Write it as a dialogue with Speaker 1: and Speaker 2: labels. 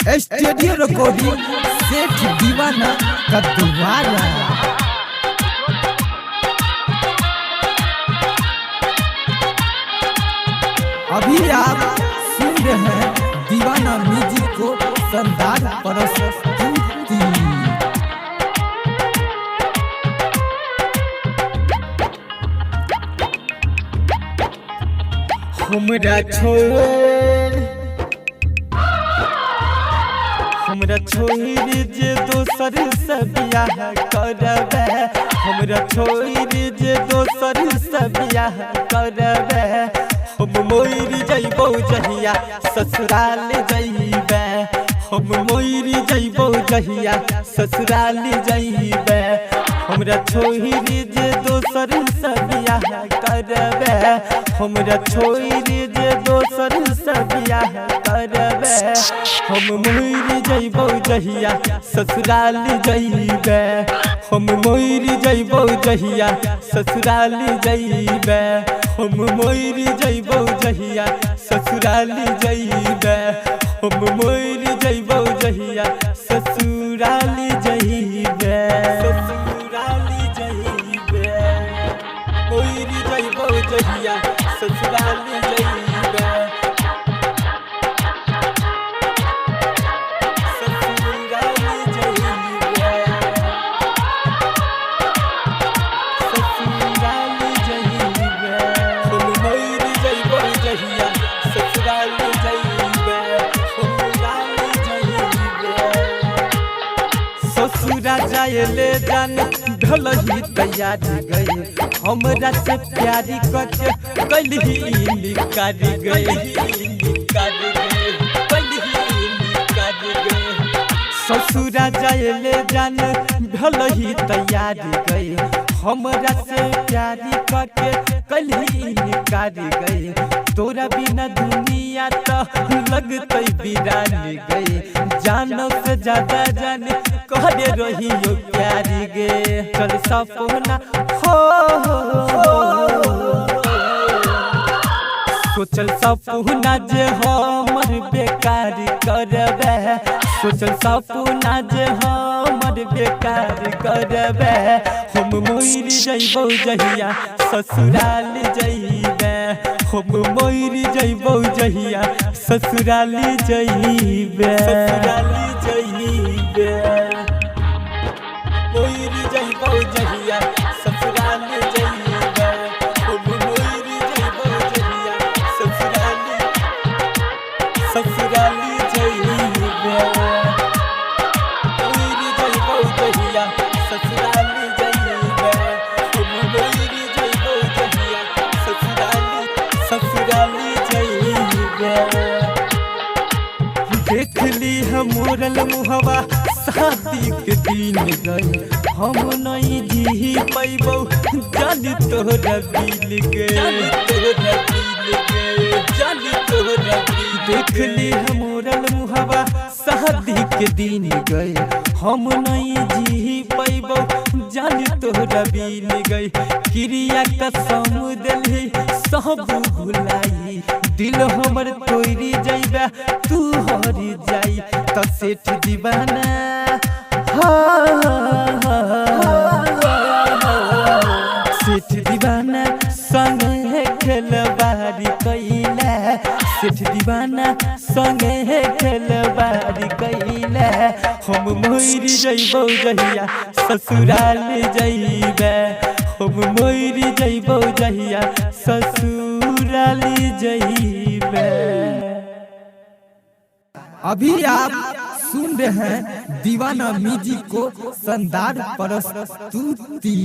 Speaker 1: Studio recording सेठ दीवाना का दोबारा। अभी आप सुन रहे हैं दीवाना म्यूजिक को शानदार प्रस्तुति।
Speaker 2: हमरा छोड़ जे दोसर से बियाह करबे, हमरा छोड़ जे दोसर से बियाह करबे। हम मोर जइबो जहिया ससुराल जइबे, हम मोर जइबो जहिया ससुराल जइबे। हमरा छोड़ जे दोसर से बियाह करबे, हमरा छोड़ जे दोसर से बियाह करबे। हम मोर जइबो जहिया ससुराल जइबे, हम मोर जइबो जहिया ससुराल जइबे। हम मोर जइबो जहिया ससुराल जइबे, हम मोर जइबो जहिया ससुराल जइबे। ससुराल जइबे, मोर जइबो जहिया ससुराल जइबे। ससुरा जायले जान ढलही तैयारी गई, हमरा से प्यारी करके कलही निकार गई। ससुरा जायले जान ढलही तैयारी गई, हमरा से प्यारी करके कलही निकार गई। तोरा बिना दुनिया तो लगते बिरानी गई, जानो से ज्यादा जाने कहरे रहियो प्यारी गे। चल सपना हो सोचल सपना जे हमर बेकार करबे, सोचल सपना जे हमर बेकार करबे। हम मोर जइबो जहिया ससुराल जइबे, हम मोर जइबो जहिया ससुराल जइबे। ससुराल जइबे, मोर जइबो जहिया ससुराल जइबे, हम मोर जइबो जहिया ससुराल जइबे। मोर जइबो जहिया ससुराल जइबे, हम मोर जइबो जहिया ससुराल जइबे। देख ली हम मोरल मुहवा शादी के दिन गई, हम नहीं जी पैबो जानी तोहरा दिल गे। देख ली हम मोरल मुहवा शादी के दिन गई, हम नहीं जी पैबो जानी तोहरा दिल गई। क्रिया कसम दिली सब भुलाई, दिल हमर तोरी जइबे तू हरी जाई। तो सेठ दीवाना सेठ दीवाना संगे खेलबारी कैले, सेठ दीवाना संगे खेलबारी कैले। हम मोर जइबो जहिया ससुराल जइबे, हम मोर जइबो जहिया ससुराल जइबे।
Speaker 1: अभी आप सुन रहे हैं दीवाना म्यूजिक को शानदार प्रस्तुति।